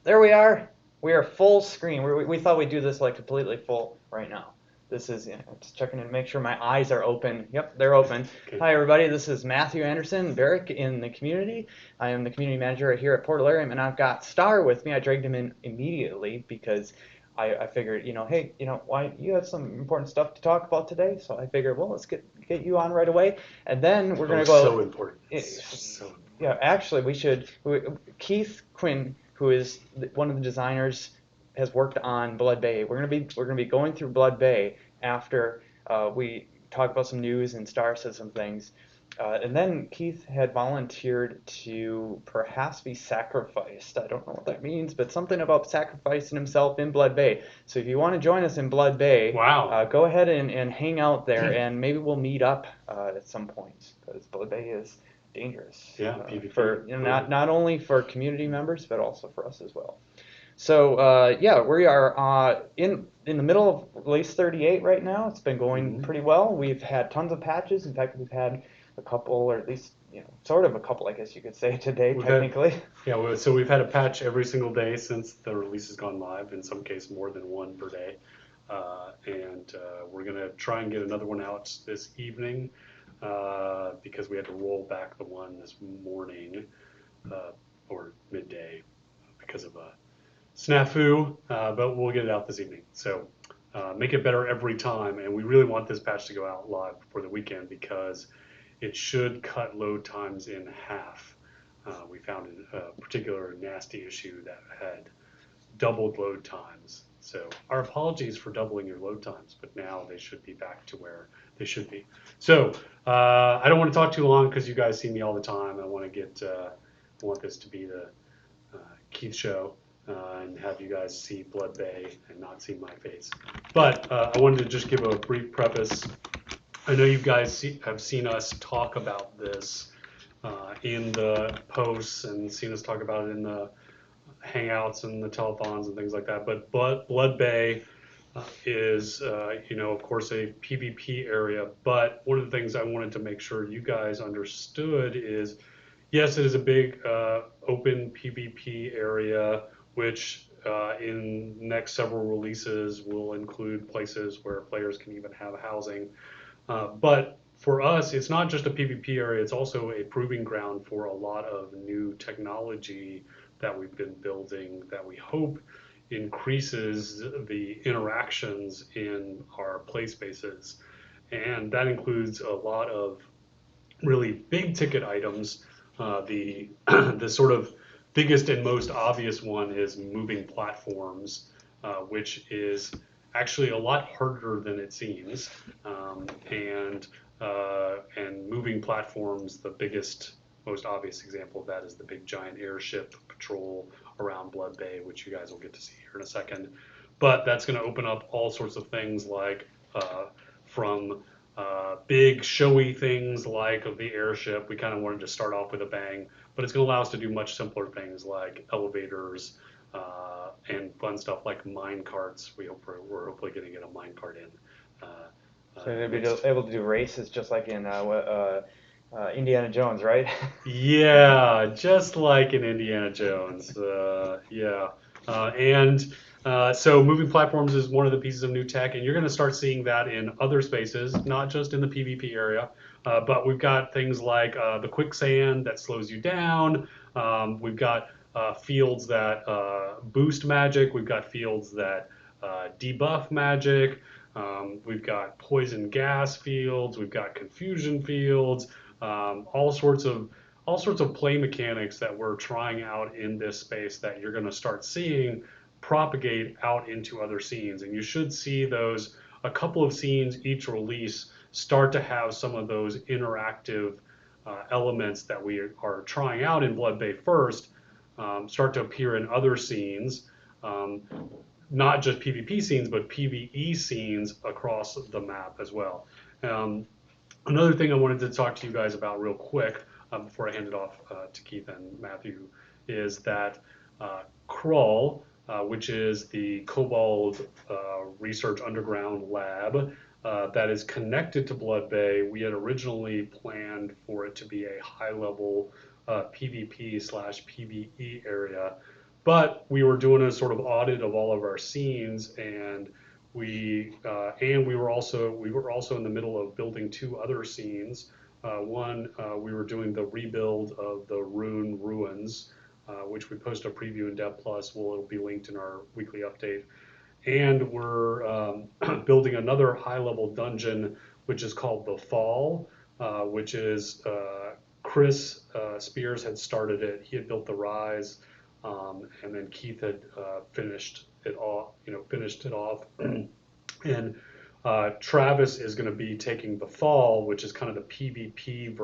there we are. We are full screen. We thought we'd do this like completely full right now. This is, just checking to make sure my eyes are open. Yep, they're open. Okay. Hi, everybody. This is Matthew Anderson, Barrick in the community. I am the community manager here at Portalarium, and I've got Star with me. I dragged him in immediately because I figured, hey, why you have some important stuff to talk about today. So I figured, well, let's get you on right away, and then we're Oh, gonna go. so important. So important. Yeah, actually, we should. Keith Quinn, who is one of the designers, has worked on Blood Bay. We're gonna be going through Blood Bay after we talk about some news and Star says some things. And then Keith had volunteered to perhaps be sacrificed. I don't know what that means, but something about sacrificing himself in Blood Bay. So if you want to join us in Blood Bay, Wow. go ahead and hang out there, and maybe we'll meet up at some point because Blood Bay is dangerous Yeah, PvP. for not only for community members but also for us as well. So yeah, we are in the middle of release 38 right now. It's been going pretty well. We've had tons of patches. In fact, we've had a couple, or at least sort of a couple, I guess you could say today, We've technically. so we've had a patch every single day since the release has gone live. In some case, more than one per day. And we're gonna try and get another one out this evening because we had to roll back the one this morning or midday because of a snafu, but we'll get it out this evening. So make it better every time, and we really want this patch to go out live before the weekend because it should cut load times in half. We found a particular nasty issue that had doubled load times. So our apologies for doubling your load times, but now they should be back to where they should be. So I don't want to talk too long because you guys see me all the time. I want to I want this to be the Keith show and have you guys see Blood Bay and not see my face. But I wanted to just give a brief preface. I know you guys have seen us talk about this in the posts and seen us talk about it in the hangouts and the telethons and things like that. But Blood Bay is, of course, a PvP area. But one of the things I wanted to make sure you guys understood is, yes, it is a big open PvP area, which in next several releases will include places where players can even have housing. But for us, it's not just a PvP area, it's also a proving ground for a lot of new technology that we've been building that we hope increases the interactions in our play spaces. And that includes a lot of really big ticket items. The the sort of biggest and most obvious one is moving platforms, which is actually a lot harder than it seems. And moving platforms, the biggest, most obvious example of that is the big giant airship patrol around Blood Bay, which you guys will get to see here in a second. But that's going to open up all sorts of things like from big showy things like the airship. We kind of wanted to start off with a bang, but it's going to allow us to do much simpler things like elevators and fun stuff like mine carts. We're hopefully going to get a mine cart in. So they'll be Next. able to do races just like in Indiana Jones, right? Yeah, just like in Indiana Jones. Yeah. So moving platforms is one of the pieces of new tech, and you're going to start seeing that in other spaces, not just in the PvP area. But we've got things like the quicksand that slows you down. We've got fields that boost magic. We've got fields that debuff magic. We've got poison gas fields. We've got confusion fields. All sorts of play mechanics that we're trying out in this space that you're going to start seeing propagate out into other scenes. And you should see those, a couple of scenes each release start to have some of those interactive elements that we are trying out in Blood Bay first start to appear in other scenes. Not just PvP scenes, but PvE scenes across the map as well. Another thing I wanted to talk to you guys about real quick before I hand it off to Keith and Matthew is that Crawl, which is the Cobalt Research Underground Lab that is connected to Blood Bay, we had originally planned for it to be a high-level PvP/PvE area. But we were doing a sort of audit of all of our scenes, and we were also in the middle of building two other scenes. One, we were doing the rebuild of the Rune ruins, which we post a preview in Dev Plus. It'll be linked in our weekly update. And we're building another high-level dungeon, which is called the Fall, which is Chris Spears had started it. He had built the Rise, and then Keith had finished it off. And Travis is going to be taking the Fall, which is kind of the PvP.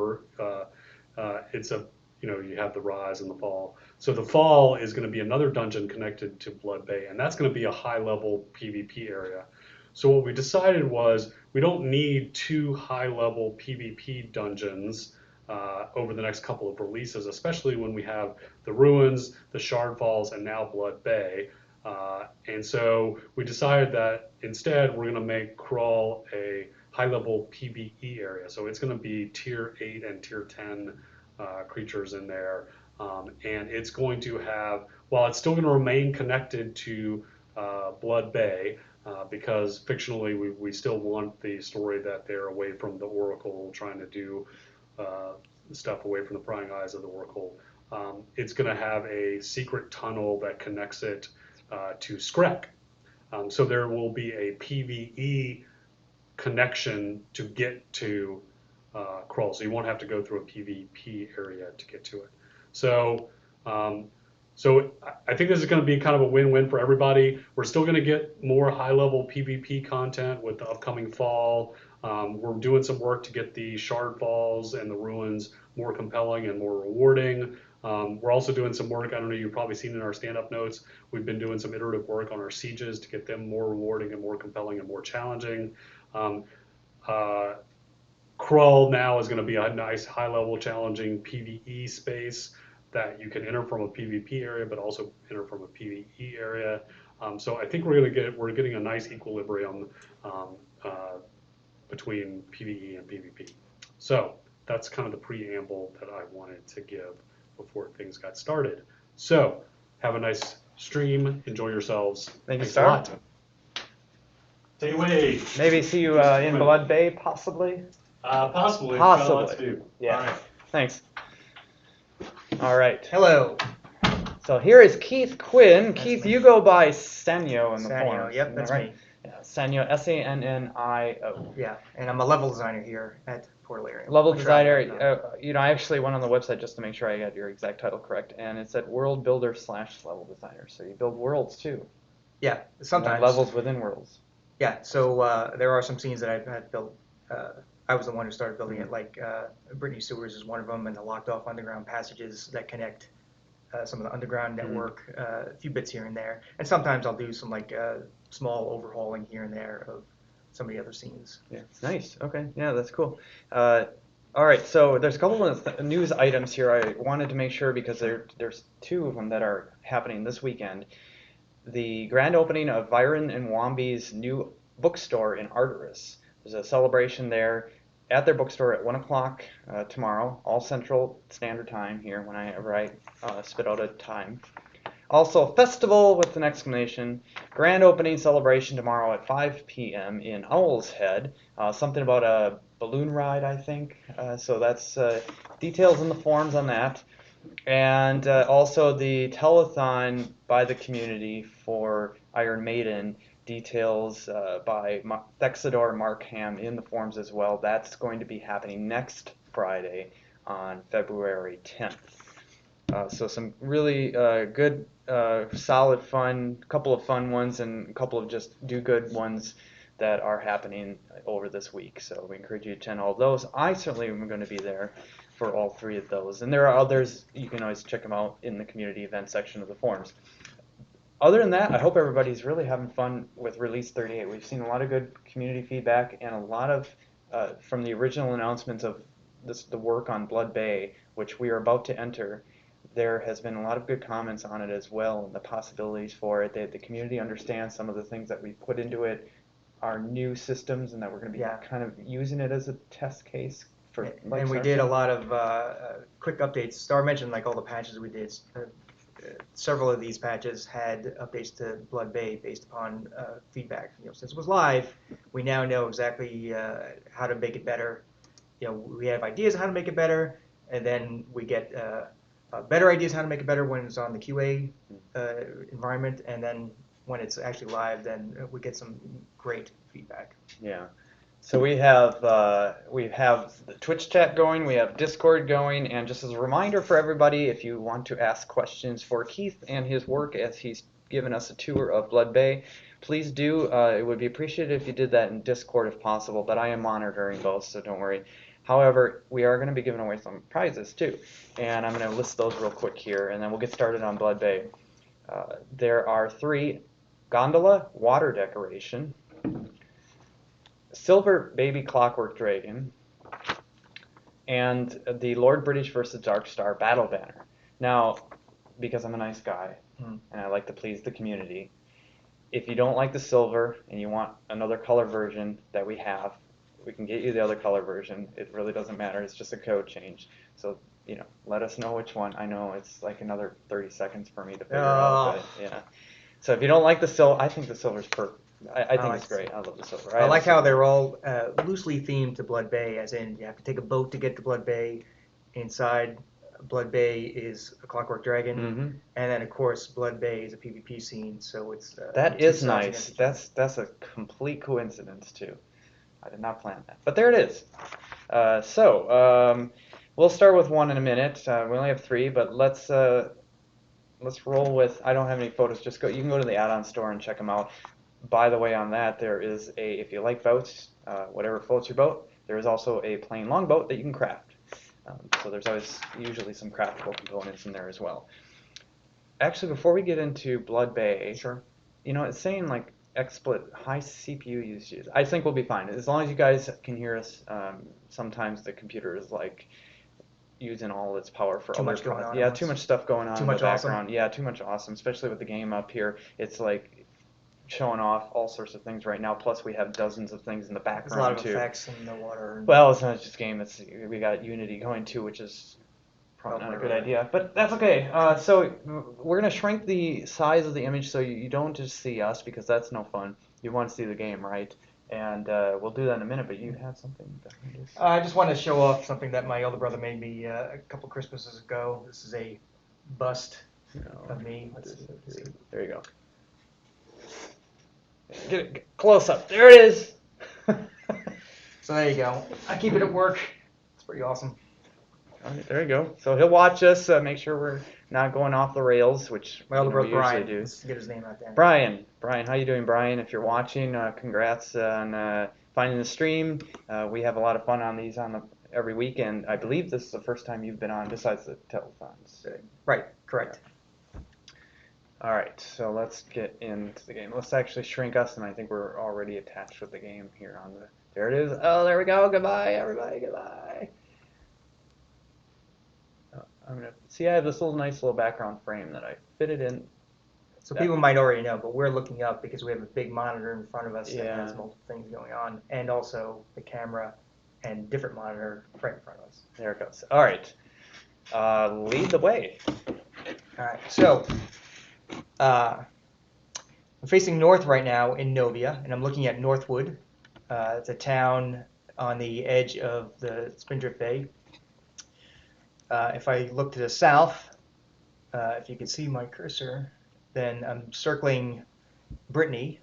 It's a you have the Rise and the Fall. So the Fall is going to be another dungeon connected to Blood Bay, and that's going to be a high-level PvP area. So what we decided was we don't need two high-level PvP dungeons over the next couple of releases, especially when we have the Ruins, the Shard Falls, and now Blood Bay. And so we decided that instead we're going to make Crawl a high-level PvE area. So it's going to be tier 8 and tier 10 creatures in there. And it's going to have, while it's still going to remain connected to Blood Bay, because fictionally we still want the story that they're away from the Oracle, trying to do stuff away from the prying eyes of the Oracle. It's going to have a secret tunnel that connects it to Skrek. So there will be a PvE connection to get to Crawl, so you won't have to go through a PvP area to get to it. So, I think this is going to be kind of a win-win for everybody. We're still going to get more high-level PvP content with the upcoming Fall. We're doing some work to get the Shard Falls and the Ruins more compelling and more rewarding. We're also doing some work, I don't know, you've probably seen in our stand-up notes, we've been doing some iterative work on our sieges to get them more rewarding and more compelling and more challenging. Crawl now is going to be a nice high-level challenging PvE space that you can enter from a PvP area, but also enter from a PvE area. So I think we're getting a nice equilibrium between PvE and PvP. So that's kind of the preamble that I wanted to give before things got started. So have a nice stream. Enjoy yourselves. Thank you, Thanks sir. a lot. Take it away. Maybe see you in Blood Bay, possibly. Possibly. Possibly. Lots to do. Yeah. All right. Thanks. All right. Hello. So here is Keith Quinn. That's Keith, me. you go by Senyo in the Sanyo, forums. yep, isn't that's that right? me. Yeah, Senyo, Sannio. Yeah, and I'm a level designer here at Portalarium. Level Shroud. designer. I actually went on the website just to make sure I got your exact title correct, and it said world builder / level designer. So you build worlds too. Yeah, And sometimes. then levels within worlds. Yeah, so there are some scenes that I've had built. I was the one who started building it, like Brittany Sewers is one of them, and the locked off underground passages that connect some of the underground network, a few bits here and there. And sometimes I'll do some like small overhauling here and there of some of the other scenes. Yeah, nice. Okay, yeah, that's cool. All right, so there's a couple of news items here I wanted to make sure because there's two of them that are happening this weekend. The grand opening of Viren and Wambi's new bookstore in Arteris. There's a celebration there at their bookstore at 1 o'clock tomorrow, all Central Standard Time here whenever I spit out a time. Also, festival with an exclamation. Grand opening celebration tomorrow at 5 p.m. in Owl's Head. Something about a balloon ride, I think. So that's details in the forums on that. And also the telethon by the community for Iron Maiden. Details by Thexador Markham in the forums as well. That's going to be happening next Friday on February 10th. So some really good, solid fun, couple of fun ones and a couple of just do-good ones that are happening over this week. So we encourage you to attend all of those. I certainly am going to be there for all three of those. And there are others, you can always check them out in the community event section of the forums. Other than that, I hope everybody's really having fun with Release 38. We've seen a lot of good community feedback and a lot of, from the original announcements of the work on Blood Bay, which we are about to enter, there has been a lot of good comments on it as well and the possibilities for it. The community understands some of the things that we put into it are new systems and that we're going to be kind of using it as a test case. And we did a lot of quick updates. Star mentioned like all the patches we did. several of these patches had updates to Blood Bay based upon feedback. Since it was live, we now know exactly how to make it better. We have ideas how to make it better, and then we get better ideas how to make it better when it's on the QA environment, and then when it's actually live, then we get some great feedback. Yeah. So we have the Twitch chat going, we have Discord going, and just as a reminder for everybody, if you want to ask questions for Keith and his work as he's given us a tour of Blood Bay, please do. It would be appreciated if you did that in Discord if possible, but I am monitoring both, so don't worry. However, we are going to be giving away some prizes too, and I'm going to list those real quick here, and then we'll get started on Blood Bay. There are 3: gondola, water decoration, silver baby clockwork dragon, and the Lord British versus Dark Star battle banner. Now, because I'm a nice guy and I like to please the community, if you don't like the silver and you want another color version that we have, we can get you the other color version. It really doesn't matter. It's just a code change. So, let us know which one. I know it's like another 30 seconds for me to figure out, but yeah. So if you don't like the silver, I think the silver's perfect. I think it's great. I love the silver. I like how they're all loosely themed to Blood Bay, as in you have to take a boat to get to Blood Bay. Inside Blood Bay is a Clockwork Dragon, and then of course Blood Bay is a PvP scene. So it's that is nice. That's a complete coincidence too. I did not plan that, but there it is. We'll start with one in a minute. We only have 3, but let's roll with. I don't have any photos. Just go. You can go to the add-on store and check them out. By the way, on that, there is if you like boats, whatever floats your boat, there is also a plain longboat that you can craft. So there's usually some craftable components in there as well. Actually, before we get into Blood Bay, sure. It's saying like XSplit high CPU usage. I think we'll be fine as long as you guys can hear us. Sometimes the computer is like using all its power for too much going on. Yeah, too much stuff going on in the background. Awesome. Yeah, too much awesome, especially with the game up here. It's like showing off all sorts of things right now. Plus, we have dozens of things in the background too. There's a lot of too. effects in the water. Well, it's not just game. We got Unity going too, which is probably not a good idea, but that's okay. So we're gonna shrink the size of the image so you don't just see us because that's no fun. You want to see the game, right? And we'll do that in a minute. But you had something behind us. I just wanted to show off something that my older brother made me a couple Christmases ago. This is a bust of me. Let's see. There you go. Get close up. There it is. So there you go. I keep it at work. It's pretty awesome. All right, there you go. So he'll watch us, make sure we're not going off the rails, which my older brother we usually Brian. do. Let's get his name out there. Brian, how you doing, Brian? If you're watching, congrats on finding the stream. We have a lot of fun on these every weekend. I believe this is the first time you've been on, besides the telethons. Right, correct. All right, so let's get into the game. Let's actually shrink us, and I think we're already attached with the game here on the. There it is. Oh, there we go. Goodbye, everybody. Goodbye. I'm gonna see. I have this nice little background frame that I fitted in. So people might already know, but we're looking up because we have a big monitor in front of us that has multiple things going on, and also the camera and different monitor right in front of us. There it goes. All right. Lead the way. All right. So I'm facing north right now in Novia, and I'm looking at Northwood. It's a town on the edge of the Spindrift Bay. If I look to the south, if you can see my cursor, then I'm circling Brittany,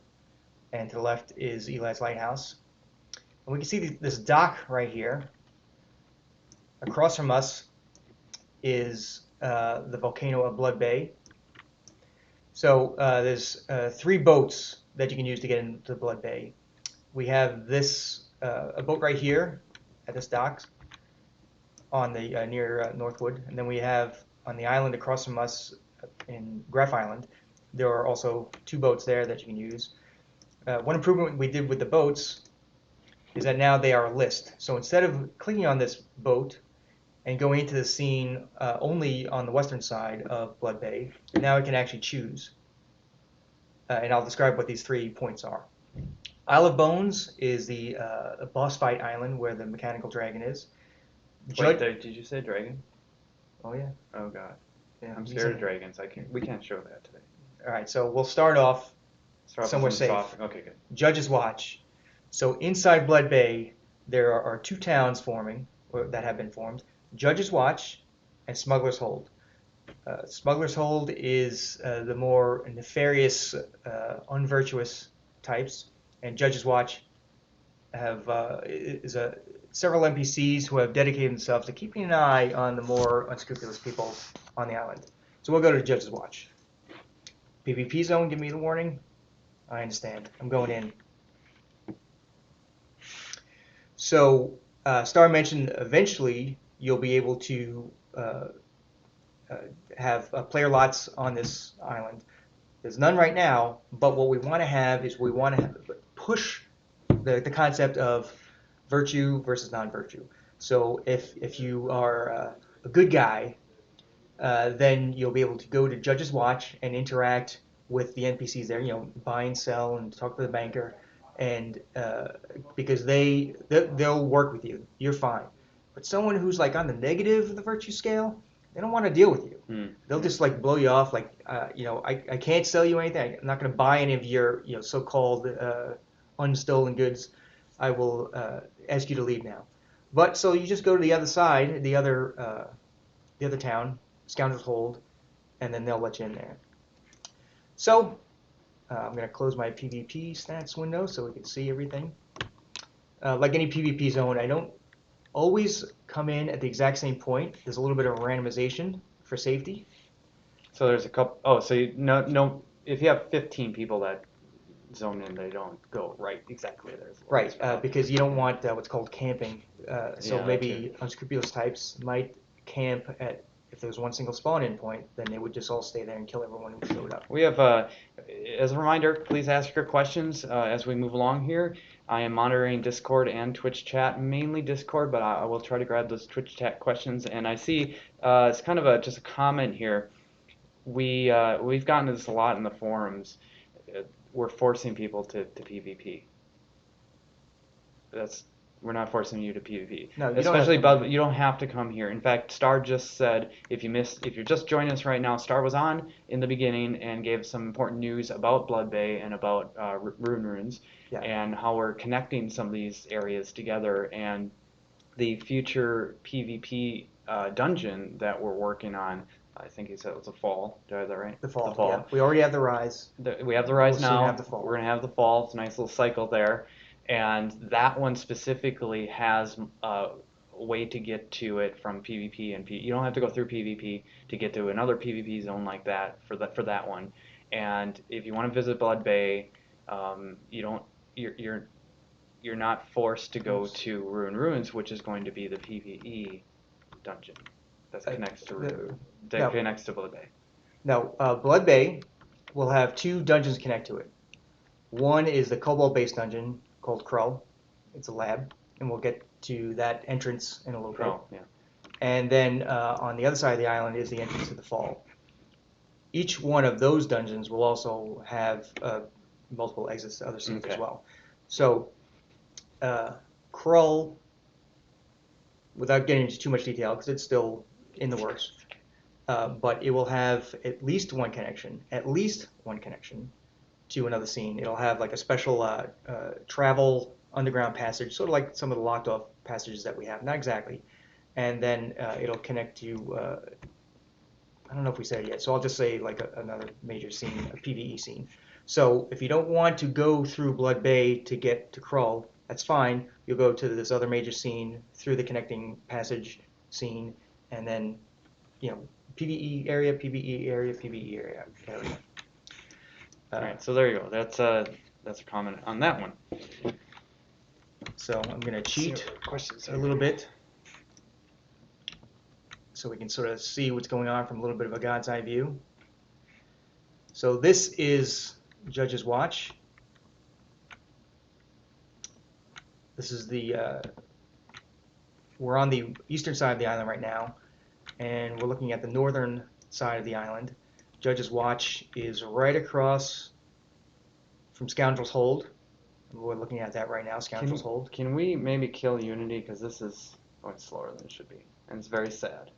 and to the left is Eli's Lighthouse. And we can see this dock right here. Across from us is the volcano of Blood Bay. So there's 3 boats that you can use to get into Blood Bay. We have a boat right here at this dock on the near Northwood, and then we have on the island across from us in Graf Island, there are also 2 boats there that you can use. One improvement we did with the boats is that now they are a list. So instead of clicking on this boat and going into the scene only on the western side of Blood Bay, now I can actually choose. And I'll describe what these 3 points are. Isle of Bones is the boss fight island where the mechanical dragon is. Wait, did you say dragon? Oh yeah. Oh god. Yeah, I'm he's scared in- of dragons. We can't show that today. All right, so we'll start off Start off somewhere with some safe. soft- Okay, good. Judge's Watch. So inside Blood Bay, there are two towns forming, or that have been formed: Judge's Watch and Smuggler's Hold. Smuggler's Hold is the more nefarious, unvirtuous types, and Judge's Watch is several NPCs who have dedicated themselves to keeping an eye on the more unscrupulous people on the island. So we'll go to Judge's Watch. PvP zone, give me the warning. I understand. I'm going in. So, Star mentioned eventually you'll be able to have player lots on this island. There's none right now, but what we want to have is we want to push the concept of virtue versus non-virtue. So if you are a good guy, then you'll be able to go to Judge's Watch and interact with the NPCs there. You know, buy and sell and talk to the banker, and because they'll work with you, you're fine. But someone who's like on the negative of the virtue scale, they don't want to deal with you. They'll just like blow you off. Like, I can't sell you anything. I'm not going to buy any of your so-called unstolen goods. I will ask you to leave now. But so you just go to the other side, the other town, Scoundrel's Hold, and then they'll let you in there. So I'm going to close my PvP stats window so we can see everything. Like any PvP zone, I don't always come in at the exact same point. There's a little bit of randomization for safety. So there's a couple. Oh, so no. If you have 15 people that zone in, they don't go right exactly there. Right, because you don't want what's called camping. So Yeah, maybe unscrupulous types might camp at, if there's one single spawn-in point, then they would just all stay there and kill everyone who showed up. We have, as a reminder, please ask your questions as we move along here. I am monitoring Discord and Twitch chat, mainly Discord, but I will try to grab those Twitch chat questions. And I see it's kind of just a comment here. We've gotten to this a lot in the forums. We're forcing people to PvP. We're not forcing you to PvP. No, you Especially, don't have to. Bud, you don't have to come here. In fact, Star just said if you're just joining us right now, Star was on in the beginning and gave some important news about Blood Bay and about runes Yeah. and how we're connecting some of these areas together, and the future PvP dungeon that we're working on. I think he said it was the fall. Did I have that right? The fall. The fall. Yeah. We already have the Rise. We have the Rise We'll soon now. have the fall. We're gonna have the fall. It's a nice little cycle there, and that one specifically has a way to get to it from PvP and You don't have to go through PvP to get to another PvP zone like that for that one. And if you want to visit Blood Bay, you're not forced to go to Ruins, which is going to be the PvE dungeon that connects to connects to Blood Bay. Now, Blood Bay will have two dungeons connect to it. One is the Cobalt-based dungeon called Krull. It's a lab, and we'll get to that entrance in a little bit. Yeah. And then on the other side of the island is the entrance to the fall. Each one of those dungeons will also have multiple exits to other scenes as well. So, Krull, without getting into too much detail, because it's still in the works, but it will have at least one connection to another scene. It'll have like a special travel underground passage, sort of like some of the locked off passages that we have. Not exactly. And then it'll connect to, I don't know if we said it yet, so I'll just say like another major scene, a PvE scene. So if you don't want to go through Blood Bay to get to Krull, that's fine. You'll go to this other major scene through the connecting passage scene, and then, PvE area, PvE area, PvE area. All right, so there you go. That's a comment on that one. So I'm going to cheat a little bit so we can sort of see what's going on from a little bit of a God's eye view. So this is Judge's Watch. This is we're on the eastern side of the island right now, and we're looking at the northern side of the island. Judge's Watch is right across from Scoundrel's Hold. We're looking at that right now, Scoundrel's Hold. Can we maybe kill Unity, because this is going slower than it should be, and it's very sad.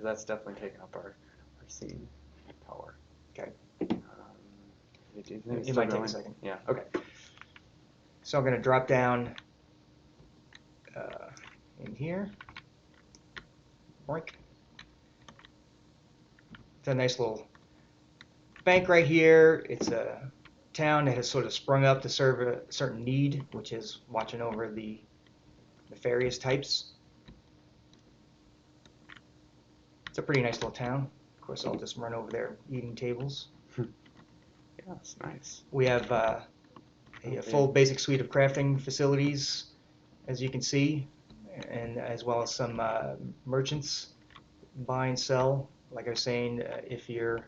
because that's definitely taking up our scene power. Okay. It might take a second. Yeah. Okay. So I'm going to drop down in here. Boink. It's a nice little bank right here. It's a town that has sort of sprung up to serve a certain need, which is watching over the nefarious types. It's a pretty nice little town. Of course, I'll just run over there eating tables. Yeah, it's nice. We have a full basic suite of crafting facilities, as you can see, and as well as some merchants buy and sell. Like I was saying, if you're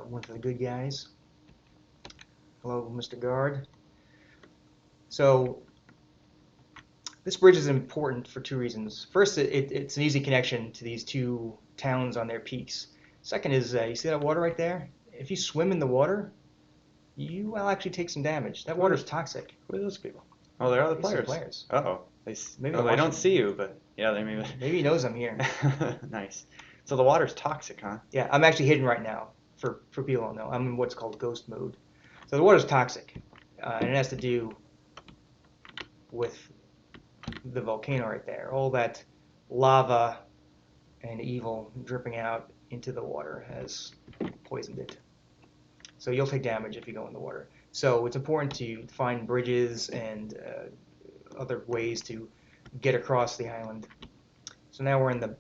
one of the good guys. Hello, Mr. Guard. So this bridge is important for two reasons. First, it's an easy connection to these two towns on their peaks. Second is, you see that water right there? If you swim in the water, you will actually take some damage. That water's toxic. Who are those people? Oh, they're other These are players. players. Uh-oh. Maybe They don't see you, but yeah, they maybe. Maybe he knows I'm here. Nice. So the water's toxic, huh? Yeah, I'm actually hidden right now, for people who don't know. I'm in what's called ghost mode. So the water's toxic, and it has to do with the volcano right there. All that lava and evil dripping out into the water has poisoned it. So you'll take damage if you go in the water. So it's important to find bridges and other ways to get across the island. So now we're in the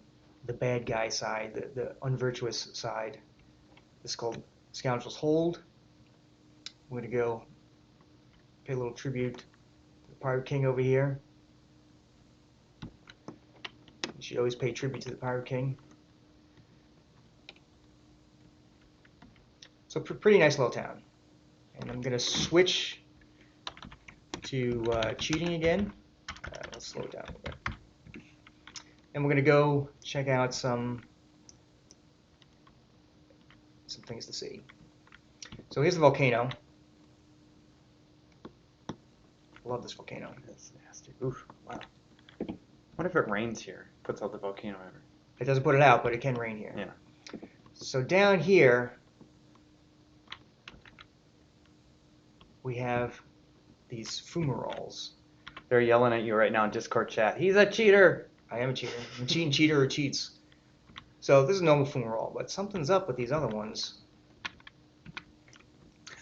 bad guy side, the unvirtuous side. This is called Scoundrel's Hold. I'm going to go pay a little tribute to the Pirate King over here. You should always pay tribute to the Pirate King. So pretty nice little town. And I'm going to switch to cheating again. Let's slow it down a little bit. And we're going to go check out some things to see. So here's the volcano. Love this volcano. That's nasty. Oof, wow. What if it rains here? Puts out the volcano ever. It doesn't put it out, but it can rain here. Yeah. So down here, we have these fumaroles. They're yelling at you right now in Discord chat. He's a cheater! I am a cheater. I'm cheating, cheater, or cheats. So this is a normal fumarole, but something's up with these other ones.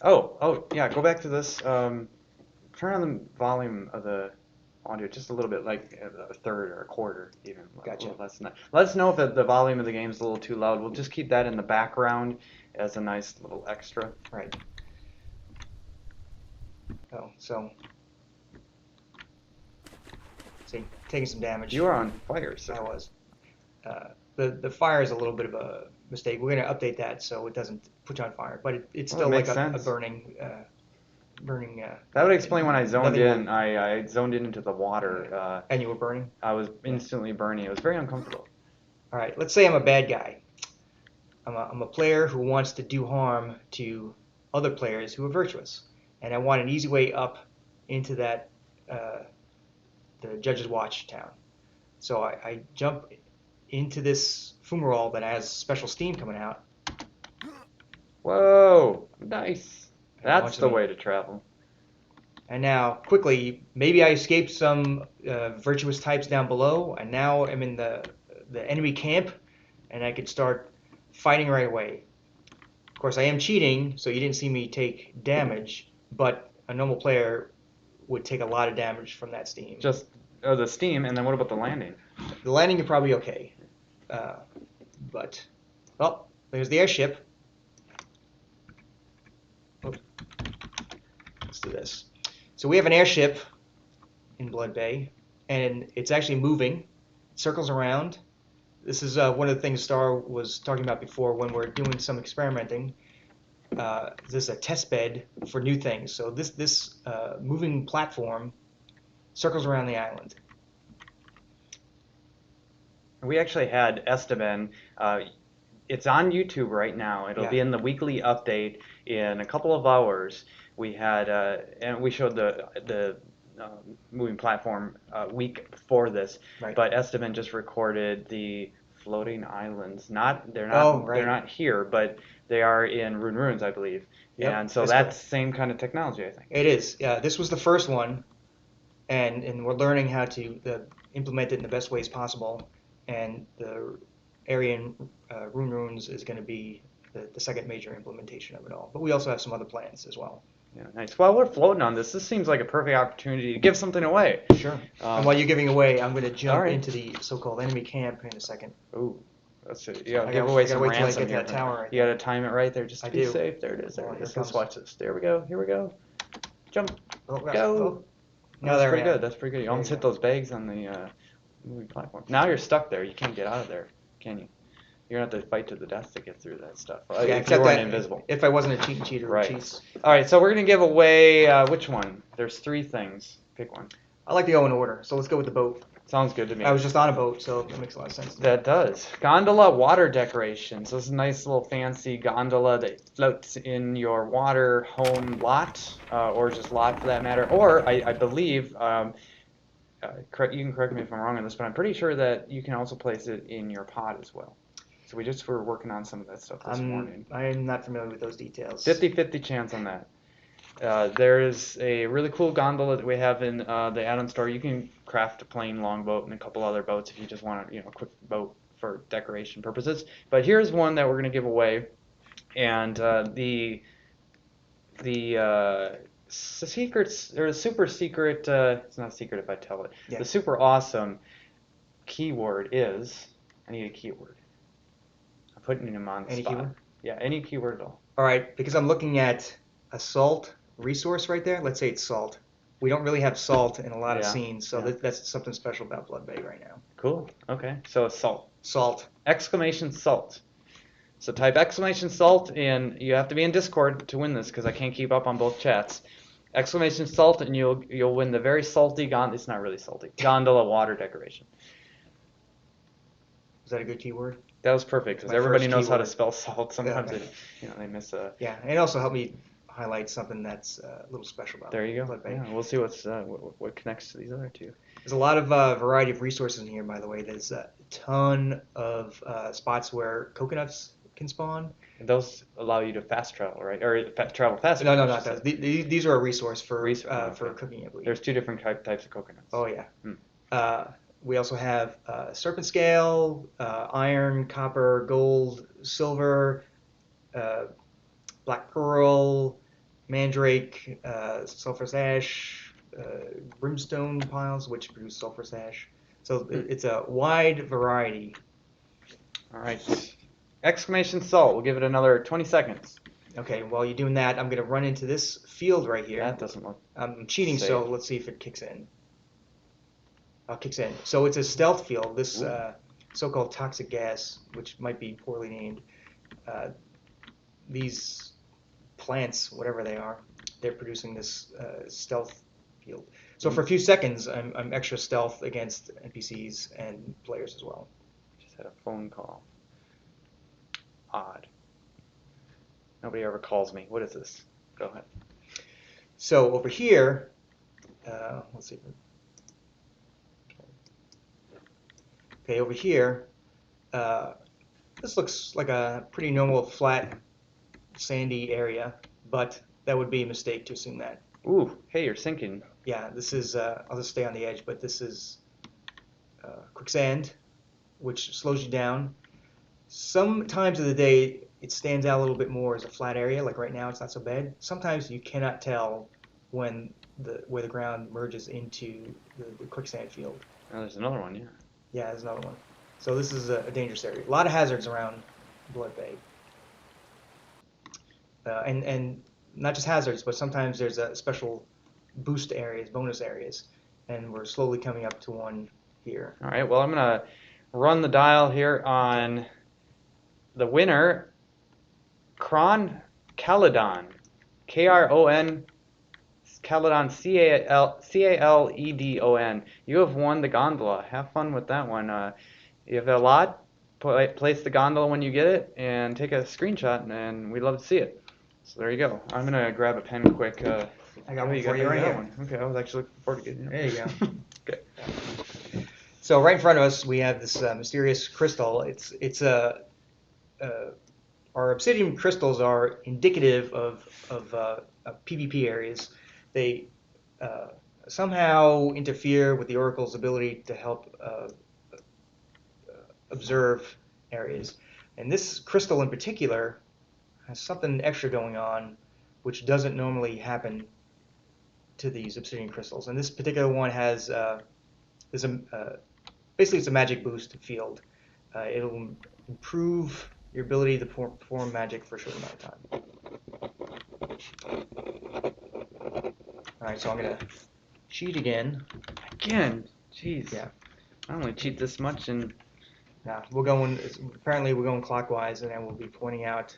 Oh, yeah, go back to this. Turn on the volume of the audio just a little bit, like a third or a quarter, even. Gotcha. A little less than that. Let us know if the volume of the game is a little too loud. We'll just keep that in the background as a nice little extra. Right. Oh, so see, taking some damage. You are on fire, sir. I was. The fire is a little bit of a mistake. We're going to update that so it doesn't put you on fire, but it's still like a burning. That would explain when I zoned in. Would. I zoned in into the water. And you were burning? I was instantly burning. It was very uncomfortable. All right, let's say I'm a bad guy. I'm a player who wants to do harm to other players who are virtuous, and I want an easy way up into that the Judge's Watch town. So I jump into this fumarole that has special steam coming out. Whoa, nice. That's the them. way to travel. And now, quickly, maybe I escaped some virtuous types down below, and now I'm in the enemy camp, and I could start fighting right away. Of course, I am cheating, so you didn't see me take damage, but a normal player would take a lot of damage from that steam. Just the steam, and then what about the landing? The landing, you're probably okay. But, well, there's the airship. Oh. Let's do this. So we have an airship in Blood Bay, and it's actually moving. It circles around. This is one of the things Star was talking about before when we're doing some experimenting. This is a test bed for new things. So this moving platform circles around the island. We actually had Esteban. It's on YouTube right now. It'll be in the weekly update in a couple of hours. We had, and we showed the moving platform week before this. Right. But Esteban just recorded the floating islands. They're Oh, right. not here, but they are in Rune Ruins, I believe. Yep, And so that's that's correct. same kind of technology, I think. It is. Yeah, this was the first one, and we're learning how to implement it in the best ways possible. And the area in Rune Ruins is going to be the second major implementation of it all. But we also have some other plans as well. Yeah, nice. While we're floating on this seems like a perfect opportunity to give something away. Sure. And while you're giving away, I'm going to jump right. into the so-called enemy camp in a second. Ooh, that's it. So Yeah, give away some wait till I ransom get to here. that tower right You got to time it right there. Just I be do. safe. There it is. There Oh, it here is. it Let's comes. watch this. There we go. Here we go. Jump. Oh, Go. oh. No, That's there pretty we are. good. That's pretty good. You There almost you hit go. those bags on the moving platform. Now you're stuck there. You can't get out of there, can you? You're gonna have to fight to the death to get through that stuff. Yeah, If you except weren't that invisible. if I wasn't a cheat and cheater who Right. cheats. All right. So we're gonna give away which one? There's 3 things. Pick one. I like to go in order, so let's go with the boat. Sounds good to me. I was just on a boat, so it makes a lot of sense to me. That does. Gondola water decoration. So this is a nice little fancy gondola that floats in your water home lot, or just lot for that matter. Or I believe, you can correct me if I'm wrong on this, but I'm pretty sure that you can also place it in your pod as well. So we just were working on some of that stuff this morning. I'm not familiar with those details. 50-50 chance on that. There's a really cool gondola that we have in the add-on store. You can craft a plain longboat and a couple other boats if you just want a quick boat for decoration purposes. But here's one that we're going to give away, and the secret or super secret. It's not secret if I tell it. Yeah. The super awesome keyword is. I need a keyword. I'm putting him on the Any spot. keyword? Yeah, any keyword at all. All right, because I'm looking at a salt resource right there. Let's say it's salt. We don't really have salt in a lot of Yeah, scenes, so yeah. that's something special about Blood Bay right now. Cool. Okay. So salt. Salt. Exclamation salt. So type exclamation salt in. You have to be in Discord to win this because I can't keep up on both chats. Exclamation salt, and you'll win the very salty It's not really salty. Gondola water decoration. Is that a good keyword? That was perfect because My everybody first knows how to keyword. spell salt. Sometimes Yeah. they miss a. Yeah, and it also helped me highlight something that's a little special about There you go. Blood Bay. Yeah, we'll see what connects to these other two. There's a lot of variety of resources in here, by the way. There's a ton of spots where coconuts can spawn. And those allow you to fast travel, right? Or travel faster. No, I not should those. say. These are a resource for Okay. cooking, I believe. There's 2 different types of coconuts. Oh yeah. Hmm. We also have serpent scale, iron, copper, gold, silver, black pearl, mandrake, sulfurous ash, brimstone piles, which produce sulfurous ash. So it's a wide variety. All right. Exclamation salt. We'll give it another 20 seconds. Okay, while you're doing that, I'm going to run into this field right here. That doesn't look. I'm cheating, safe. so let's see if it kicks in. Kicks in. So it's a stealth field. This so-called toxic gas, which might be poorly named. These plants, whatever they are, they're producing this stealth field. So for a few seconds, I'm extra stealth against NPCs and players as well. Just had a phone call. Odd. Nobody ever calls me. What is this? Go ahead. So over here, let's see. Okay, over here, this looks like a pretty normal flat sandy area, but that would be a mistake to assume that. Ooh, hey, you're sinking. Yeah, this is, I'll just stay on the edge, but this is quicksand, which slows you down. Some times of the day, it stands out a little bit more as a flat area, like right now it's not so bad. Sometimes you cannot tell when where the ground merges into the quicksand field. Oh, there's another one, yeah. Yeah, there's another one. So this is a dangerous area. A lot of hazards around Blood Bay. And not just hazards, but sometimes there's a special boost areas, bonus areas, and we're slowly coming up to one here. All right, well, I'm going to run the dial here on the winner, Kron Caledon. Kron Caledon, Caledon. You have won the gondola. Have fun with that one. You have a lot. Place the gondola when you get it and take a screenshot, and we'd love to see it. So there you go. I'm going to grab a pen quick. I got one for you right here. Okay, I was actually looking forward to getting it. There you go. Okay. So right in front of us, we have this mysterious crystal. It's our obsidian crystals are indicative of PvP areas. They somehow interfere with the oracle's ability to help observe areas. And this crystal in particular has something extra going on, which doesn't normally happen to these obsidian crystals. And this particular one has basically it's a magic boost field. It'll improve your ability to perform magic for a short amount of time. All right, so I'm gonna cheat again. Again, jeez. Yeah. I only cheat this much, and Now we're going. Apparently, we're going clockwise, and then we'll be pointing out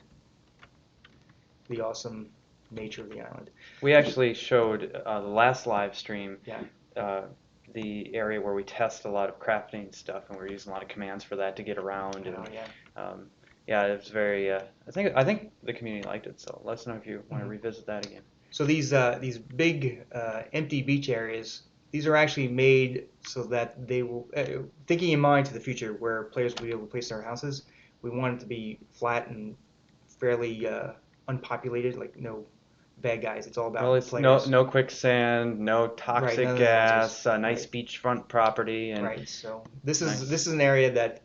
the awesome nature of the island. we actually showed the last live stream. Yeah. The area where we test a lot of crafting stuff, and we're using a lot of commands for that to get around. And Oh yeah. yeah, it was very. I think the community liked it. So let us know if you want to Mhm. revisit that again. So these big empty beach areas, these are actually made so that they will, thinking in mind to the future where players will be able to place their houses, we want it to be flat and fairly unpopulated, like no bad guys. It's all about Well, it's players. no quicksand, no toxic none of the gas, nonsense. a nice Right. beachfront property, and Right. So this Nice. is an area that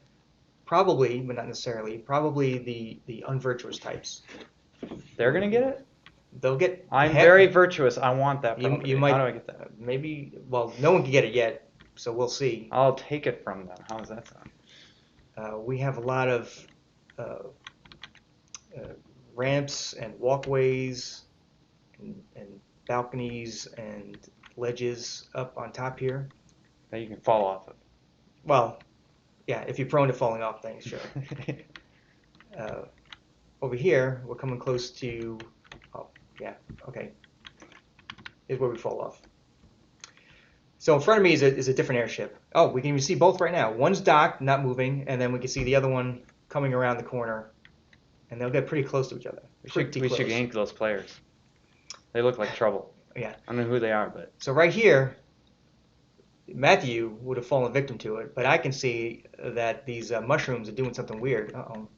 probably, but not necessarily, probably the unvirtuous types. they're gonna get it. They'll get. I'm very virtuous. I want that You, property. you might How do I get that? maybe. Well, no one can get it yet, so we'll see. I'll take it from them. How does that sound? We have a lot of ramps and walkways and balconies and ledges up on top here. That you can fall off of. Well, yeah, if you're prone to falling off things, sure. Over here, we're coming close to, oh, yeah, okay, is where we fall off. So in front of me is a different airship. Oh, we can even see both right now. One's docked, not moving, and then we can see the other one coming around the corner, and they'll get pretty close to each other. We Pretty should close. gank those players. They look like trouble. Yeah. I don't know who they are, but So right here, Matthew would have fallen victim to it, but I can see that these mushrooms are doing something weird. Uh-oh.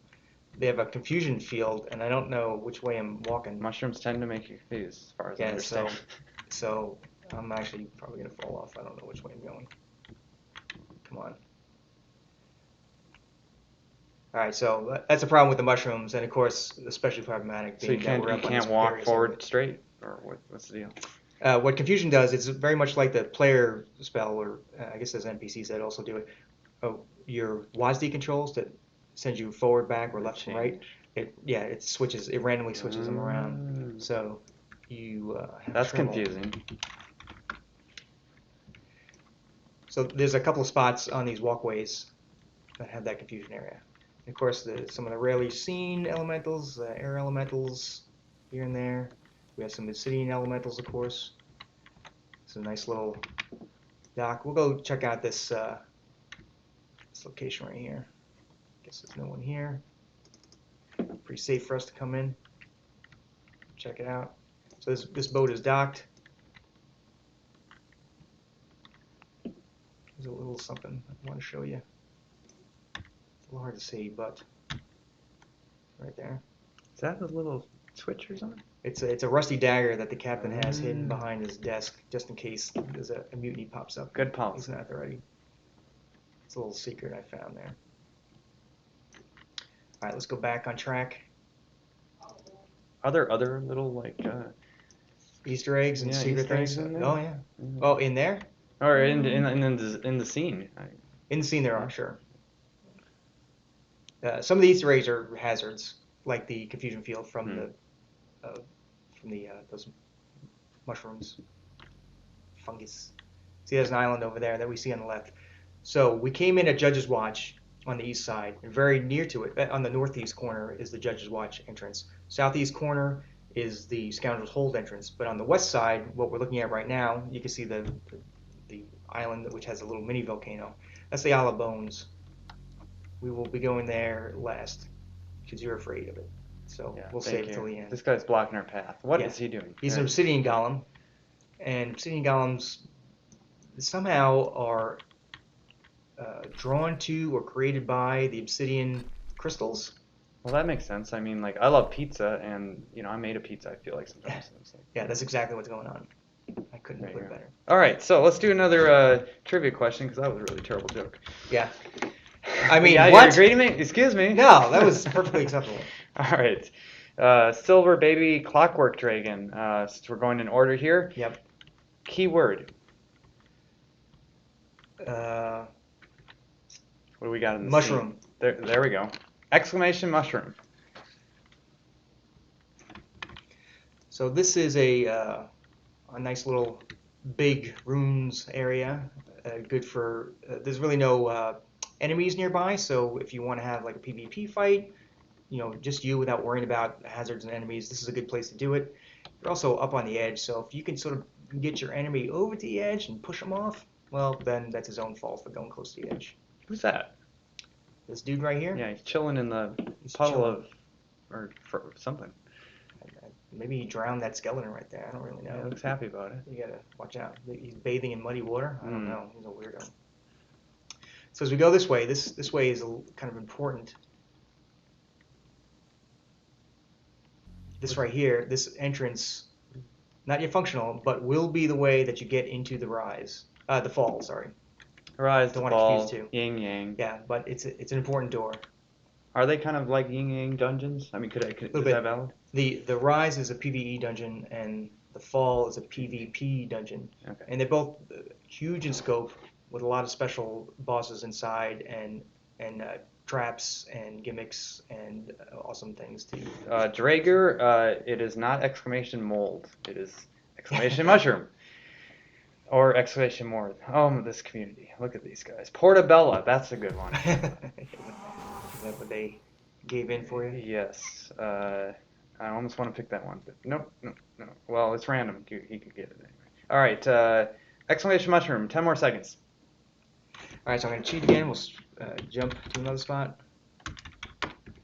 They have a confusion field, and I don't know which way I'm walking. mushrooms tend to make you confused, as far as I Yeah, understand. so I'm actually probably going to fall off. I don't know which way I'm going. Come on. All right, so that's a problem with the mushrooms, and of course, especially problematic. So you being that we're can't up on this walk area, so forward straight, or what's the deal? what confusion does, it's very much like the player spell, or I guess there's NPCs that also do it. Oh, your WASD controls that send you forward, back, or left and right. It switches. It randomly switches them around. So you have That's trouble. confusing. So there's a couple of spots on these walkways that have that confusion area. And of course, some of the rarely seen elementals, air elementals, here and there. We have some obsidian elementals, of course. It's a nice little dock. We'll go check out this location right here. Guess there's no one here. Pretty safe for us to come in. Check it out. So this boat is docked. There's a little something I want to show you. It's a little hard to see, but right there. Is that the little switch or something? It's a rusty dagger that the captain has hidden behind his desk, just in case there's a mutiny pops up. Good He's policy. not ready. It's a little secret I found there. All right, let's go back on track. Are there other little like Easter eggs and Yeah, secret Easter eggs things. in there? Oh yeah. Mhm. Oh, in there? or in the scene? In the scene there are, sure. Some of the Easter eggs are hazards, like the confusion field from those mushrooms, fungus. See, there's an island over there that we see on the left. So we came in at Judge's Watch on the east side, and very near to it, on the northeast corner, is the Judge's Watch entrance. Southeast corner is the Scoundrel's Hold entrance. But on the west side, what we're looking at right now, you can see the island which has a little mini volcano. That's the Isle of Bones. We will be going there last because you're afraid of it. So Yeah, we'll thank save it you. till the end. This guy's blocking our path. What is Yeah. he doing? He's an obsidian golem, and obsidian golems somehow are drawn to or created by the obsidian crystals. Well, that makes sense. I mean, like, I love pizza, and, you know, I made a pizza, I feel like, sometimes. It's like, Yeah, that's exactly what's going on. I couldn't there put you it go. better. All right, so let's do another trivia question, because that was a really terrible joke. Yeah. I mean, yeah, what? You're agreeing to me? Excuse me. No, that was perfectly acceptable. All right. Silver Baby Clockwork Dragon. Since we're going in order here. Yep. Keyword. Uh, What do we got in the mushroom. scene? There we go. Exclamation mushroom. So this is a nice little big ruins area. Good for. There's really no enemies nearby, so if you want to have like a PvP fight, you know, just you without worrying about hazards and enemies, this is a good place to do it. You're also up on the edge, so if you can sort of get your enemy over to the edge and push him off, well, then that's his own fault for going close to the edge. Who's that? This dude right here? Yeah, he's chilling in the He's puddle chilling. of, or for something. Maybe he drowned that skeleton right there. I don't really He know. looks happy about it. You gotta watch out. He's bathing in muddy water. I don't Mm. know. He's a weirdo. So as we go this way, this way is kind of important. This right here, this entrance, not yet functional, but will be the way that you get into the the fall. Sorry. Rise, Don't the wanna fall, confuse two. yin yang. Yeah, but it's an important door. Are they kind of like yin yang dungeons? I mean, is Little that bit. valid? The rise is a PvE dungeon, and the fall is a PvP dungeon. Okay. And they're both huge in scope, with a lot of special bosses inside, and traps and gimmicks and awesome things too. Drager, it is not exclamation mold. It is exclamation mushroom. Or exclamation more. Oh, this community. Look at these guys. Portabella, that's a good one. Is that what they gave in for you? Yes. I almost want to pick that one, but nope, no. Well, it's random. He could get it anyway. All right. Exclamation mushroom. 10 more seconds. All right, so I'm going to cheat again. We'll jump to another spot.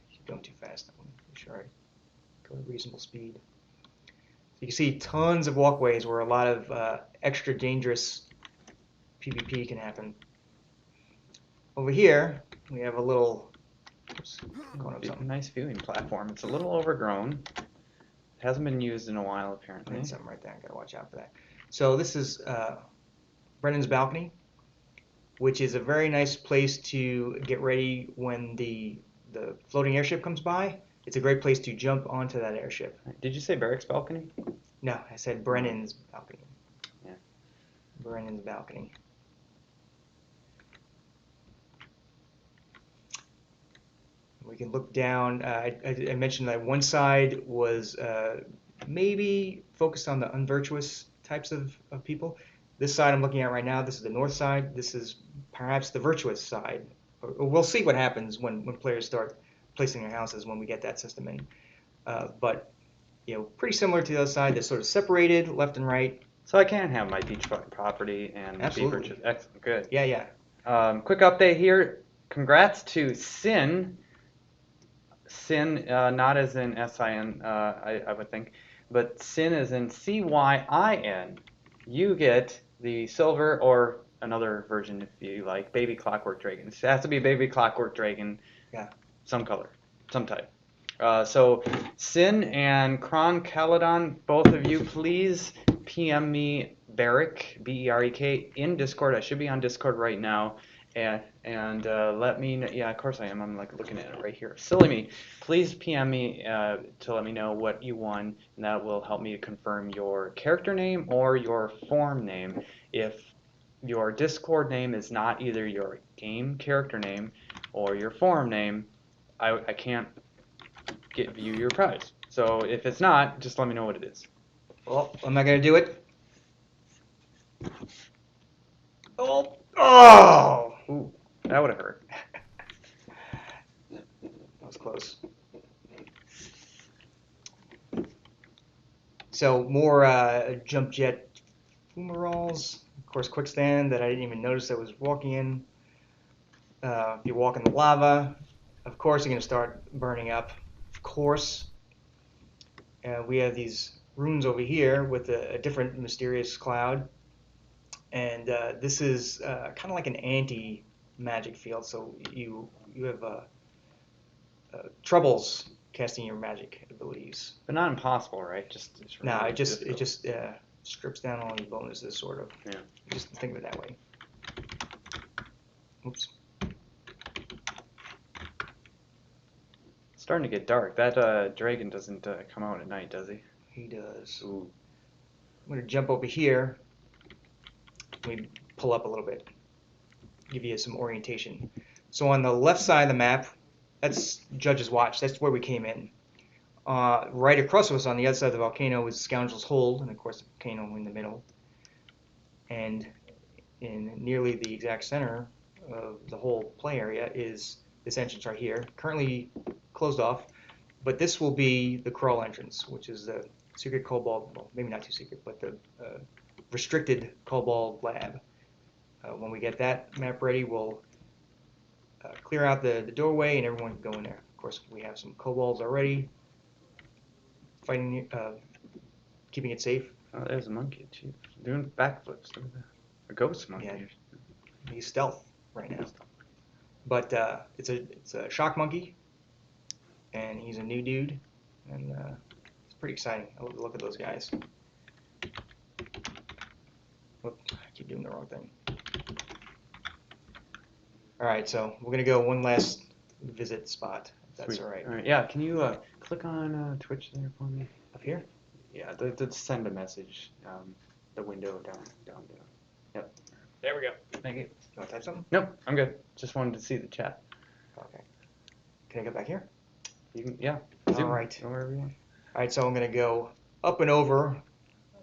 Keep going too fast. I want to make sure I go at reasonable speed. So you can see tons of walkways where a lot of extra dangerous PvP can happen. Over here, we have a little. Oops, going up something. Nice viewing platform. It's a little overgrown. It hasn't been used in a while, apparently. There's something right there. I gotta watch out for that. So this is Brennan's balcony, which is a very nice place to get ready when the floating airship comes by. It's a great place to jump onto that airship. Did you say Barrick's balcony? No, I said Brennan's balcony. Yeah. Brennan's balcony. We can look down. I mentioned that one side was maybe focused on the unvirtuous types of people. This side I'm looking at right now, this is the north side. This is perhaps the virtuous side. We'll see what happens when players start placing their houses when we get that system in. But you know, pretty similar to the other side. They're sort of separated left and right. So I can have my beachfront property and Absolutely. be virtuous. Excellent. Good. Yeah. Quick update here. Congrats to Sin. Sin, not as in S-I-N, I would think, but Sin is in C-Y-I-N. You get the silver, or another version if you like, Baby Clockwork Dragon. It has to be a Baby Clockwork Dragon. Yeah. Some color, some type. So Sin and Kron Caledon, both of you, please PM me Barrick, B-E-R-E-K, in Discord. I should be on Discord right now. And let me know. Yeah, of course I am. I'm like looking at it right here. Silly me. Please PM me to let me know what you won, and that will help me to confirm your character name or your form name. If your Discord name is not either your game character name or your form name, I can't give you your prize. So if it's not, just let me know what it is. Well, I'm not gonna do it. Oh! Ooh, that would have hurt. That was close. So more jump jet fumaroles. Of course, quick stand that I didn't even notice I was walking in. If you walk in the lava, of course you're gonna start burning up. Of course. We have these runes over here with a different mysterious cloud. And this is kind of like an magic field, so you have troubles casting your magic abilities. But not impossible, right? Just it's No, really it just difficult. strips down all your bonuses, sort of. Yeah. Just think of it that way. Oops. It's starting to get dark. That dragon doesn't come out at night, does he? He does. Ooh. I'm gonna jump over here. Let me pull up a little bit. Give you some orientation. So on the left side of the map, that's Judge's Watch. That's where we came in. Right across us on the other side of the volcano is Scoundrel's Hold, and of course the volcano in the middle. And in nearly the exact center of the whole play area is this entrance right here, currently closed off, but this will be the crawl entrance, which is the secret Cobalt, well, maybe not too secret, but the restricted Cobalt lab. When we get that map ready, we'll clear out the doorway and everyone can go in there. Of course, we have some kobolds already fighting, keeping it safe. Oh, there's a monkey too, doing backflips. Look at that. A ghost monkey. Yeah. He's stealth right now, but it's a shock monkey, and he's a new dude, and it's pretty exciting. I love to look at those guys. Whoops, I keep doing the wrong thing. All right, so we're gonna go one last visit spot, if that's Sweet. all right. All right. Yeah. Can you click on Twitch there for me? Up here? Yeah. To send a message. The window down. Yep. There we go. Thank you. You want to type something? Nope. I'm good. Just wanted to see the chat. Okay. Can I get back here? You can. Yeah. All Zoom. right. Go wherever you want. All right, so I'm gonna go up and over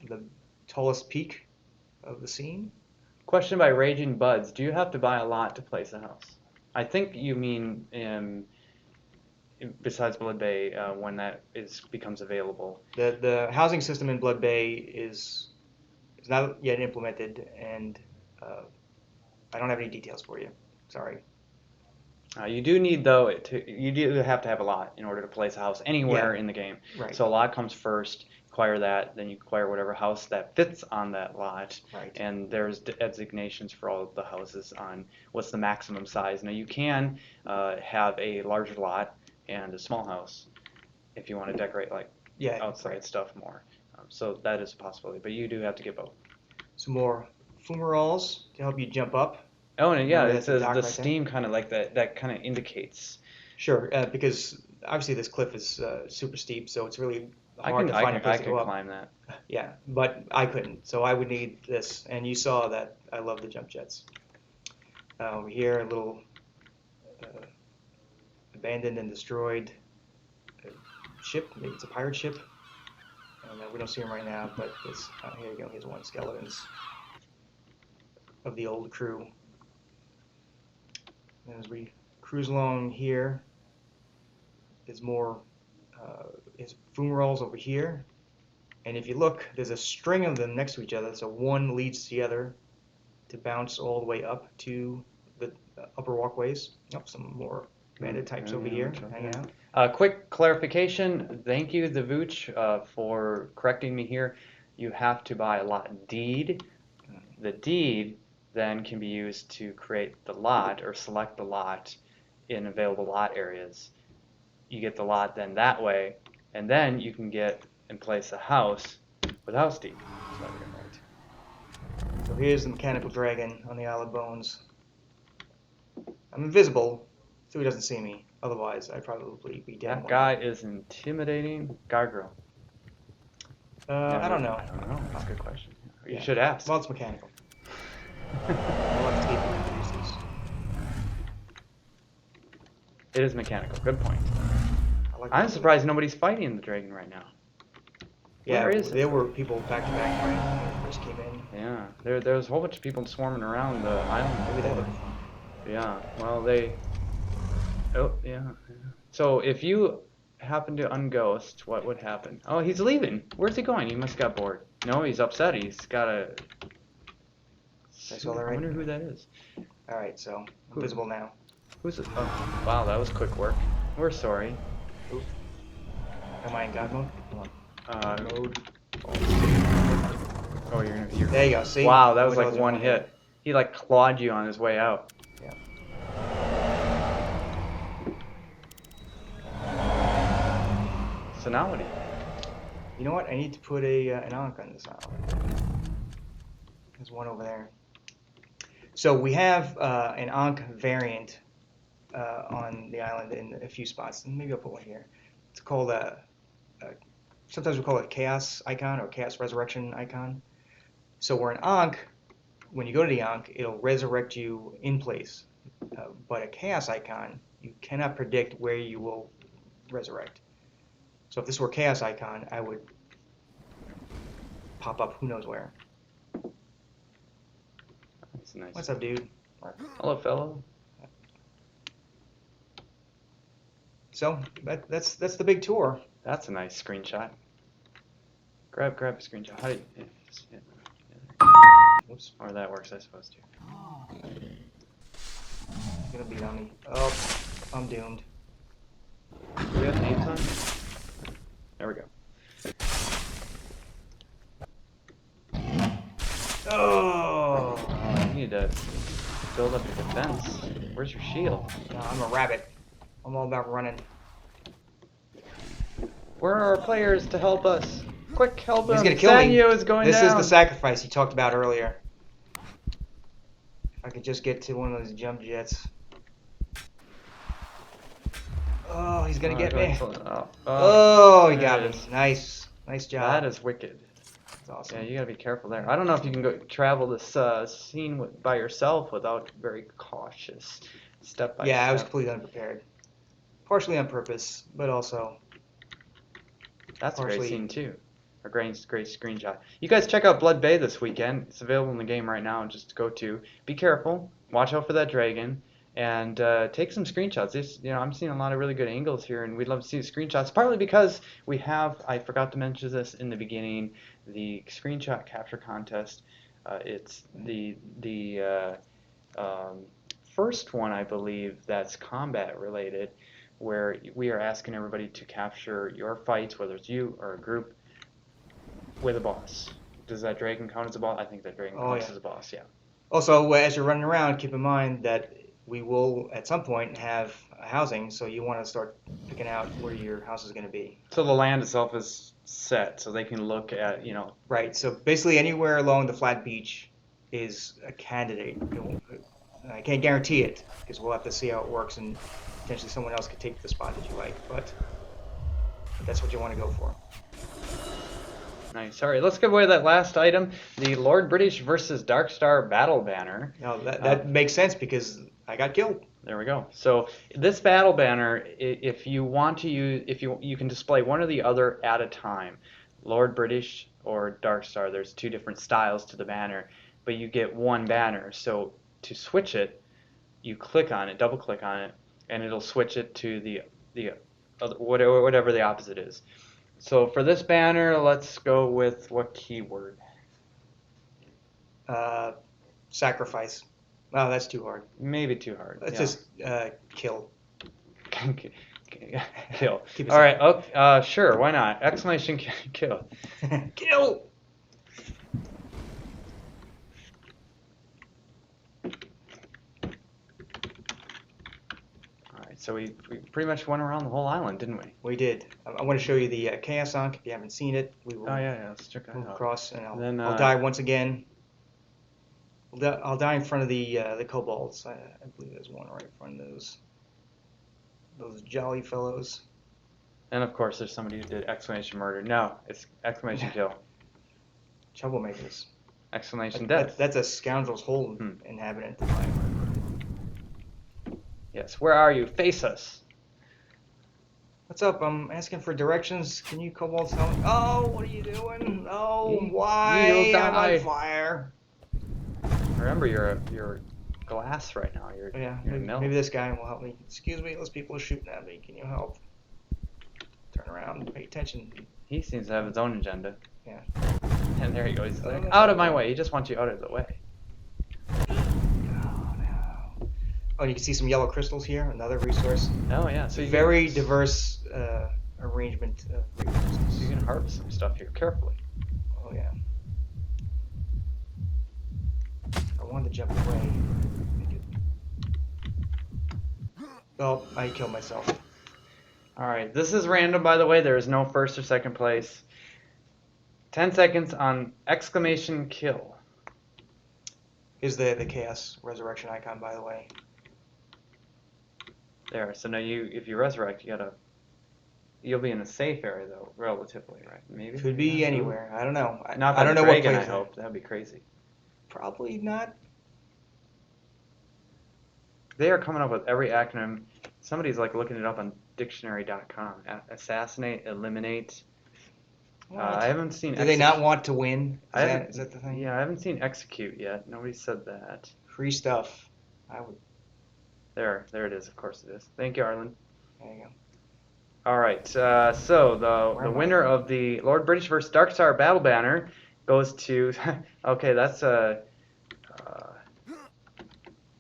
the tallest peak of the scene. Question by Raging Buds: do you have to buy a lot to place a house? I think you mean besides Blood Bay when that becomes available. The housing system in Blood Bay is not yet implemented, and I don't have any details for you. Sorry. You do need you do have to have a lot in order to place a house anywhere in the game. Right. So a lot comes first. Acquire that, then you acquire whatever house that fits on that lot. Right. And there's designations for all of the houses on what's the maximum size. Now you can have a larger lot and a small house if you want to decorate outside stuff more. So that is a possibility, but you do have to get both. Some more fumaroles to help you jump up. Oh, and yeah, Remember it says dock the right there? steam kind of like that kind of indicates. Sure, because obviously this cliff is super steep, so it's really hard to find a I place to can go up. climb that. Yeah, but I couldn't, so I would need this. And you saw that I love the jump jets. Over here, a little abandoned and destroyed ship. Maybe it's a pirate ship. And we don't see him right now, but here you go. Here's one skeletons of the old crew. And as we cruise along here, there's more is fumaroles over here. And if you look, there's a string of them next to each other, so one leads to the other to bounce all the way up to the upper walkways. Oh, some more bandit types over here hanging out. Quick clarification. Thank you, the Vooch, for correcting me here. You have to buy a lot deed. The deed then can be used to create the lot or select the lot in available lot areas. You get the lot then that way, and then you can get and place a house with house deed. So here's the mechanical dragon on the Isle of Bones. I'm invisible, so he doesn't see me. Otherwise, I'd probably be dead. That guy is intimidating. Guy or girl? I don't know. I don't know. That's a good question. You Yeah. should ask. Well, it's mechanical. We'll have to keep it introduced. It is mechanical. Good point. Like I'm that. surprised nobody's fighting the dragon right now. Yeah, Where is it? there were people back to back fighting when we first came in. Yeah, there's a whole bunch of people swarming around the island. Maybe they're before. looking for Yeah, well, Oh, yeah. So if you happen to unghost, what would happen? Oh, he's leaving. Where's he going? He must have got bored. No, he's upset. He's got a... That's all I right. wonder who that is. All right, so I'm visible now. Who's it? Oh, wow, that was quick work. We're sorry. Am I in God mode? Mode. Oh, you're There you go. See? Wow, that was Who like knows one what hit. He like clawed you on his way out. Yeah. So now what do you? You know what? I need to put an Ankh on this island. There's one over there. So we have an Ankh variant on the island in a few spots. And maybe I'll put one here. It's called sometimes we call it Chaos Icon or Chaos Resurrection Icon. So where an Ankh, when you go to the Ankh, it'll resurrect you in place. But a Chaos Icon, you cannot predict where you will resurrect. So if this were Chaos Icon, I would pop up who knows where. That's nice. What's up, dude? Hello, fellow. So that's the big tour. That's a nice screenshot. Grab a screenshot. How do you? Yeah. Whoops. Or that works, I suppose too. He's gonna beat on me. Oh, I'm doomed. Do we have names on? There we go. Oh, You need to build up your defense. Where's your shield? no, I'm a rabbit. I'm all about running. Where are our players to help us? Quick, help him. He's gonna kill me. Sanyo is going This down. is the sacrifice you talked about earlier. If I could just get to one of those jump jets. Oh, he's gonna get me. Oh, he got me. Nice job. That is wicked. That's awesome. Yeah, you gotta be careful there. I don't know if you can go travel this scene by yourself without very cautious step by step. Yeah, I was completely unprepared. Partially on purpose, but also. That's a great partially- scene too. A great screenshot. You guys check out Blood Bay this weekend. It's available in the game right now. Just go to. Be careful. Watch out for that dragon. And take some screenshots. I'm seeing a lot of really good angles here, and we'd love to see the screenshots. Partly because we have, I forgot to mention this in the beginning, the screenshot capture contest. It's the first one, I believe, that's combat related, where we are asking everybody to capture your fights, whether it's you or a group, with a boss. Does that dragon count as a boss? I think that dragon counts as a boss. Yeah. Also, as you're running around, keep in mind that we will, at some point, have housing, so you want to start picking out where your house is going to be. So the land itself is set, so they can look at, Right, so basically anywhere along the flat beach is a candidate. I can't guarantee it, because we'll have to see how it works, and potentially someone else could take the spot that you like, but that's what you want to go for. Nice. All right, let's give away that last item, the Lord British versus Darkstar battle banner. Now, that makes sense, because I got killed. There we go. So this battle banner, if you want to use, you can display one or the other at a time, Lord British or Darkstar. There's two different styles to the banner, but you get one banner. So to switch it, you click on it, double click on it, and it'll switch it to the other, whatever the opposite is. So for this banner, let's go with what keyword? Sacrifice. Oh, that's too hard. Maybe too hard. Let's just kill. Kill. Keep it All right. Oh, sure. Why not? Exclamation kill. Kill! All right. So we pretty much went around the whole island, didn't we? We did. I want to show you the Chaos Ankh. If you haven't seen it, we will Let's check that move out. across, and Then, I'll die once again. I'll die in front of the kobolds. I believe there's one right in front of those jolly fellows. And of course, there's somebody who did exclamation murder. No, it's exclamation kill. Troublemakers. Exclamation death. That's a scoundrel's hole inhabitant. Yes. Where are you? Face us. What's up? I'm asking for directions. Can you kobolds tell me? Oh, what are you doing? Oh, why? You'll I'm die. on fire. Remember, you're glass right now. You're milk. Maybe this guy will help me. Excuse me, those people are shooting at me. Can you help? Turn around. Pay attention. He seems to have his own agenda. Yeah. And there he goes. He's like, out of my way. He just wants you out of the way. Oh, no. Oh, you can see some yellow crystals here. Another resource. Oh, yeah. So you Very diverse arrangement of resources. So you can harvest some stuff here carefully. Oh, yeah. I wanted to jump away. Oh, I killed myself. All right, this is random, by the way. There is no first or second place. 10 seconds on exclamation kill. Is the Chaos Resurrection icon, by the way. There. So now if you resurrect, you'll be in a safe area though, relatively, right? Maybe. Could be anywhere. I don't know. Not I by don't the know what dragon, place. I hope. That'd be crazy. Probably not. They are coming up with every acronym. Somebody's like looking it up on dictionary.com. Assassinate, eliminate. I haven't seen. Do they not want to win? Is that the thing? Yeah, I haven't seen execute yet. Nobody said that. Free stuff. I would. There it is. Of course it is. Thank you, Arlen. There you go. All right. So the winner of the Lord British vs. Dark Star Battle Banner goes to. Okay, that's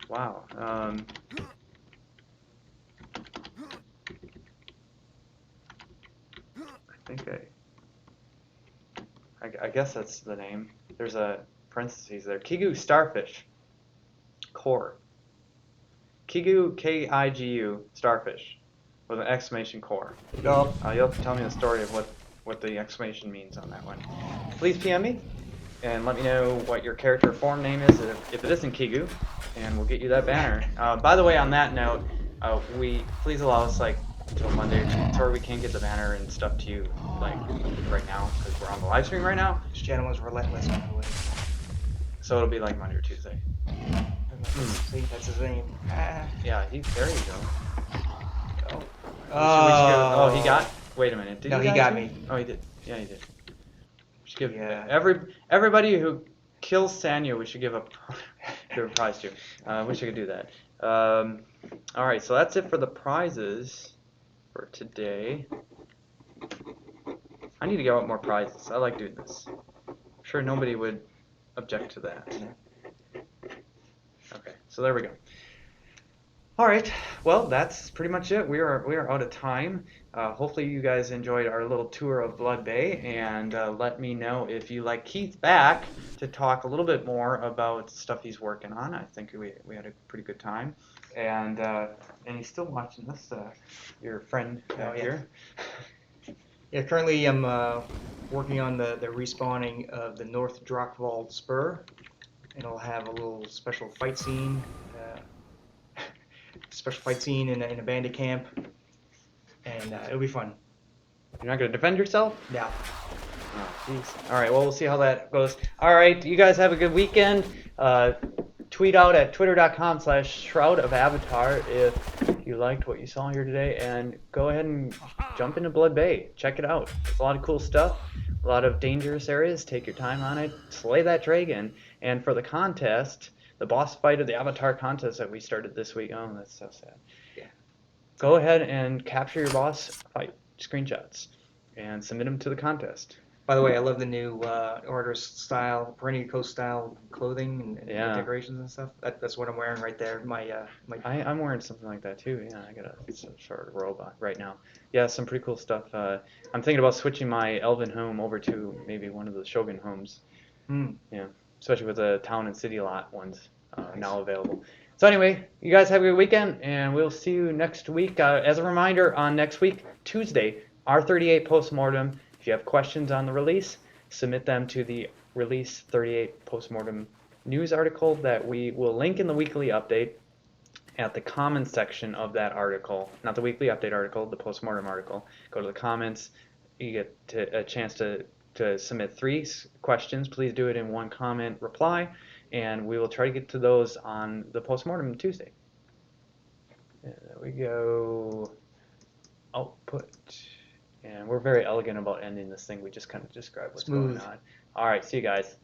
wow. I guess that's the name. There's a parentheses there. Kigu Starfish Core. Kigu, Kigu Starfish with an exclamation core. Oh. You'll have to tell me the story of what the exclamation means on that one. Please PM me and let me know what your character form name is if it isn't Kigu, and we'll get you that banner. By the way, on that note, please allow us like until Monday or Tuesday, or we can't get the banner and stuff to you like right now because we're on the live stream right now. This gentleman's relentless, by the way. So it'll be like Monday or Tuesday. See, that's his name. Yeah, there you go. Oh. He got. Wait a minute. Did No, he got me. Oh, he did. Yeah, he did. We should give Yeah. everybody who kills Sanya, we should give a prize to. Wish I could do that. All right, so that's it for the prizes for today. I need to get out more prizes. I like doing this. I'm sure nobody would object to that. Okay, so there we go. All right, well, that's pretty much it. We are out of time. Hopefully you guys enjoyed our little tour of Blood Bay, and let me know if you like Keith back to talk a little bit more about stuff he's working on. I think we had a pretty good time, and he's still watching this. Your friend back here. Yeah, currently I'm working on the respawning of the North Drakvald Spur. It'll have a little special fight scene. In a bandit camp, and it'll be fun. You're not going to defend yourself? No. Oh, jeez. All right, well, we'll see how that goes. All right, you guys have a good weekend. Tweet out at twitter.com/Shroud of Avatar if you liked what you saw here today, and go ahead and jump into Blood Bay. Check it out. There's a lot of cool stuff, a lot of dangerous areas. Take your time on it. Slay that dragon. And for the contest, the boss fight of the Avatar contest that we started this week. Oh, that's so sad. Yeah. Go ahead and capture your boss fight screenshots and submit them to the contest. By the way, I love the new Order's style, Perennial Coast style clothing and decorations and stuff. That's what I'm wearing right there. I'm wearing something like that too. Yeah, I got a sort of robot right now. Yeah, some pretty cool stuff. I'm thinking about switching my Elven home over to maybe one of the Shogun homes. Yeah. Especially with the town and city lot ones now available. So anyway, you guys have a good weekend, and we'll see you next week. As a reminder, on next week, Tuesday, R38 Postmortem. If you have questions on the release, submit them to the Release 38 Postmortem news article that we will link in the weekly update at the comments section of that article. Not the weekly update article, the Postmortem article. Go to the comments. You get a chance to submit 3 questions. Please do it in one comment reply, and we will try to get to those on the Postmortem Tuesday. There we go. Output. And we're very elegant about ending this thing. We just kind of describe what's going on. All right, see you guys.